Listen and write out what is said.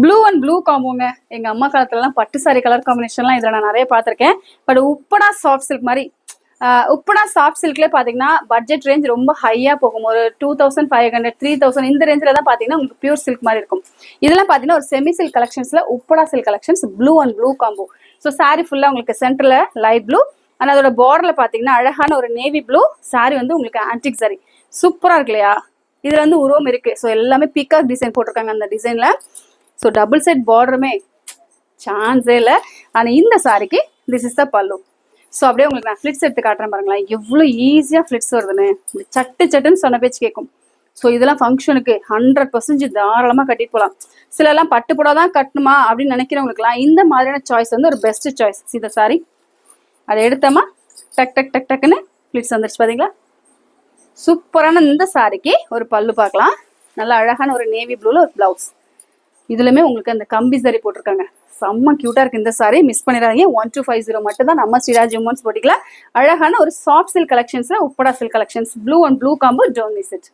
Blue and blue காம்போங்க. எங்க அம்மா காலத்துலலாம் பட்டு சாரி கலர் காம்பினேஷன்லாம் இதில் நான் நிறைய பார்த்துருக்கேன். பட் உப்படா சாஃப்ட் சில்க் மாதிரி உப்படா சாஃப்ட் சில்க்லேயே பார்த்தீங்கன்னா பட்ஜெட் ரேஞ்ச் ரொம்ப ஹையாக போகும். ஒரு 2500 3000 இந்த ரேஞ்சில் தான் பார்த்தீங்கன்னா உங்களுக்கு பியூர் சில்க் மாதிரி இருக்கும். இதெல்லாம் பார்த்தீங்கன்னா ஒரு செமி சில்க் கலெக்ஷன்ஸில் Uppada silk collections blue and blue combo. So sari ஃபுல்லாக உங்களுக்கு சென்டரில் லைட் ப்ளூ அண்ட் அதோட பார்டரில் பார்த்தீங்கன்னா அழகான ஒரு நேவி ப்ளூ சாரி வந்து உங்களுக்கு ஆன்டிக் சாரி சூப்பராக இருக்கு இல்லையா? இதில் வந்து உருவம் இருக்குது. ஸோ எல்லாமே பீகாக் டிசைன் போட்டிருக்காங்க அந்த டிசைனில். ஸோ டபுள் சைட் பார்டருமே சான்ஸே இல்லை. ஆனால் இந்த சாரிக்கு திஸ் இஸ் த பல்லு. ஸோ அப்படியே உங்களுக்கு நான் ஃப்ளிட்ஸ் எடுத்து காட்டுறேன் பாருங்களேன், எவ்வளோ ஈஸியாக ஃப்ளிட்ஸ் வருதுன்னு. சட்டு சட்டுன்னு சொன்ன பேச்சு கேட்கும். ஸோ இதெல்லாம் ஃபங்க்ஷனுக்கு 100% தாராளமாக கட்டிட்டு போகலாம். சிலர்லாம் பட்டு புடவை தான் கட்டணுமா அப்படின்னு நினைக்கிறவங்களுக்குலாம் இந்த மாதிரியான சாய்ஸ் வந்து ஒரு பெஸ்ட் சாய்ஸ். இந்த சாரி அதை எடுத்தோமா டக் டக் டக் டக்குன்னு ஃப்ளிட்ஸ் வந்துருச்சு பார்த்தீங்களா? சூப்பரான இந்த சாரிக்கு ஒரு பல்லு பார்க்கலாம். நல்லா அழகான ஒரு நேவி ப்ளூவில் ஒரு ப்ளவுஸ். இதுலயுமே உங்களுக்கு அந்த கம்பி சாரி போட்டிருக்காங்க. செம்ம கியூட்டா இருக்கு இந்த சாரி. மிஸ் பண்ணிடாதீங்க. 1250 மட்டும் தான் நம்ம ஸ்ரீராஜ் உமன்ஸ் போட்டிக்கல. அழகான ஒரு சாஃப்ட் சில்க் கலெக்ஷன்ஸ்ல Uppada silk collections blue and blue combo. Don't miss it.